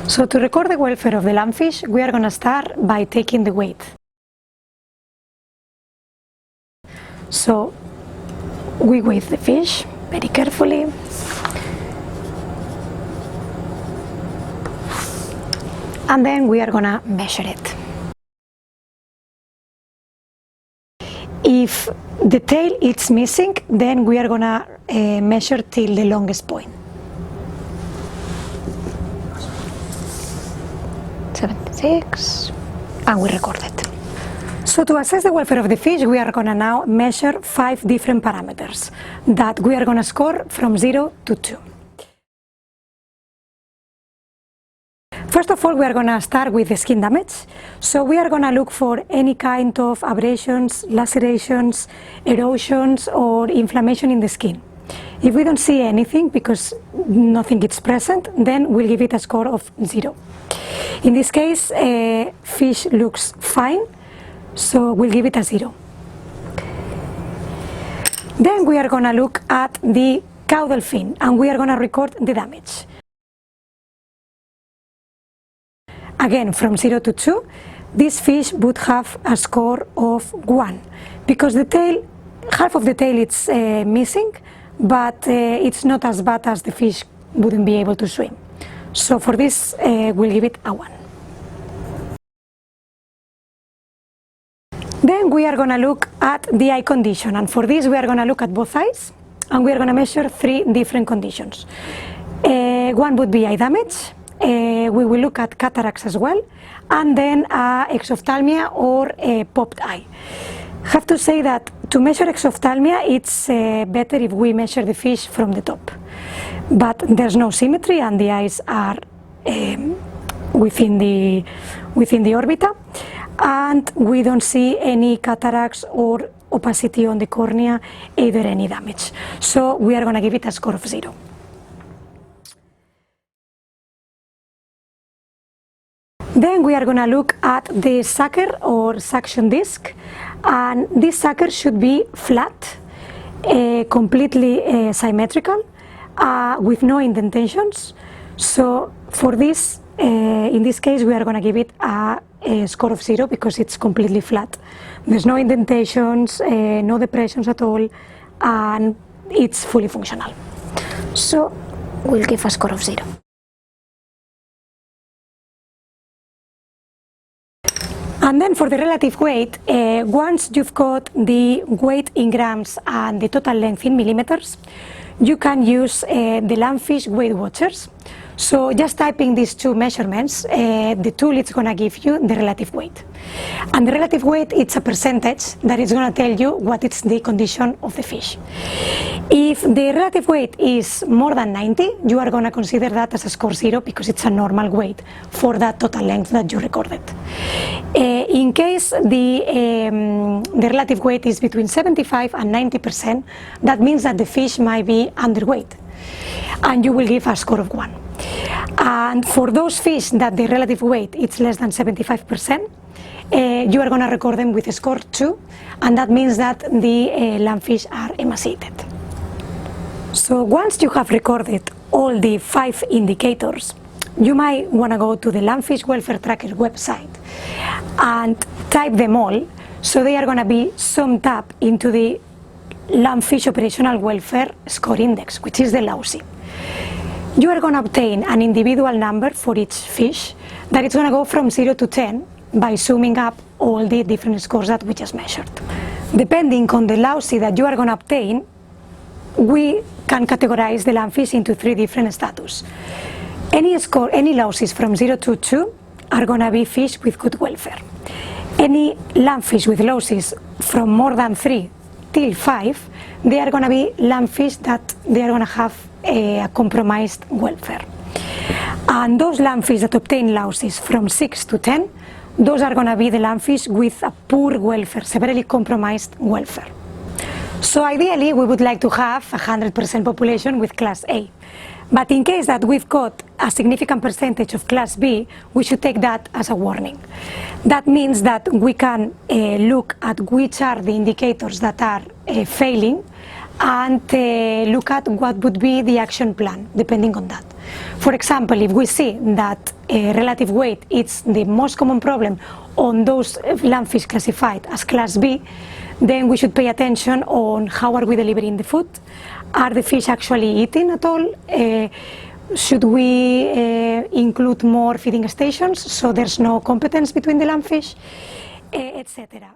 So to record the welfare of the lumpfish, we are going to start by taking the weight. So we weigh the fish very carefully. And then we are going to measure it. If the tail is missing, then we are going to measure till the longest point. 76, and we record it. So to assess the welfare of the fish, we are going to now measure 5 different parameters that we are going to score from 0 to 2. First of all, we are going to start with the skin damage. So we are going to look for any kind of abrasions, lacerations, erosions, or inflammation in the skin. If we don't see anything, because nothing is present, then we'll give it a score of 0. In this case, fish looks fine, so we'll give it a 0. Then we are going to look at the caudal fin, and we are going to record the damage. Again, from 0 to 2, this fish would have a score of 1, because the tail, half of the tail is missing, but it's not as bad as the fish wouldn't be able to swim. So for this, we'll give it a 1. Then we are going to look at the eye condition, and for this we are going to look at both eyes, and we are going to measure 3 different conditions. One would be eye damage. We will look at cataracts as well, and then exophthalmia or a popped eye. I have to say that to measure exophthalmia, it's better if we measure the fish from the top. But there's no symmetry, and the eyes are within the orbita, and we don't see any cataracts or opacity on the cornea, either any damage. So we are going to give it a score of 0. Then we are going to look at the sucker or suction disc, and this sucker should be flat, completely symmetrical, with no indentations. So for this, in this case, we are going to give it a score of 0 because it's completely flat. There's no indentations, no depressions at all, and it's fully functional. So we'll give a score of 0. And then for the relative weight, once you've got the weight in grams and the total length in millimeters, you can use the Lumpfish weight watchers. So just typing these 2 measurements, the tool is going to give you the relative weight. And the relative weight, it's a percentage that is going to tell you what is the condition of the fish. If the relative weight is more than 90, you are going to consider that as a score 0 because it's a normal weight for that total length that you recorded. In case the relative weight is between 75 and 90%, that means that the fish might be underweight, and you will give a score of 1. And for those fish that the relative weight is less than 75%, you are going to record them with a score 2, and that means that the lumpfish are emaciated. So once you have recorded all the 5 indicators, you might want to go to the Lumpfish Welfare Tracker website and type them all, so they are going to be summed up into the Lumpfish Operational Welfare Score Index, which is the LOWC. You are going to obtain an individual number for each fish that is going to go from 0 to 10 by summing up all the different scores that we just measured. Depending on the LOWC that you are going to obtain, we can categorize the lumpfish into 3 different status. Any LOWCs from 0 to 2 are going to be fish with good welfare. Any lumpfish with LOWCs from more than 3 till 5, they are going to be lumpfish that they are going to have a compromised welfare. And those lumpfish that obtain LOWCs from 6 to 10, those are going to be the lumpfish with a poor welfare, severely compromised welfare. So ideally, we would like to have 100% population with class A. But in case that we've got a significant percentage of class B, we should take that as a warning. That means that we can look at which are the indicators that are failing, and look at what would be the action plan depending on that. For example, if we see that relative weight is the most common problem on those lumpfish classified as class B, then we should pay attention on how are we delivering the food. Are the fish actually eating at all? Should we include more feeding stations so there's no competence between the lumpfish, etc.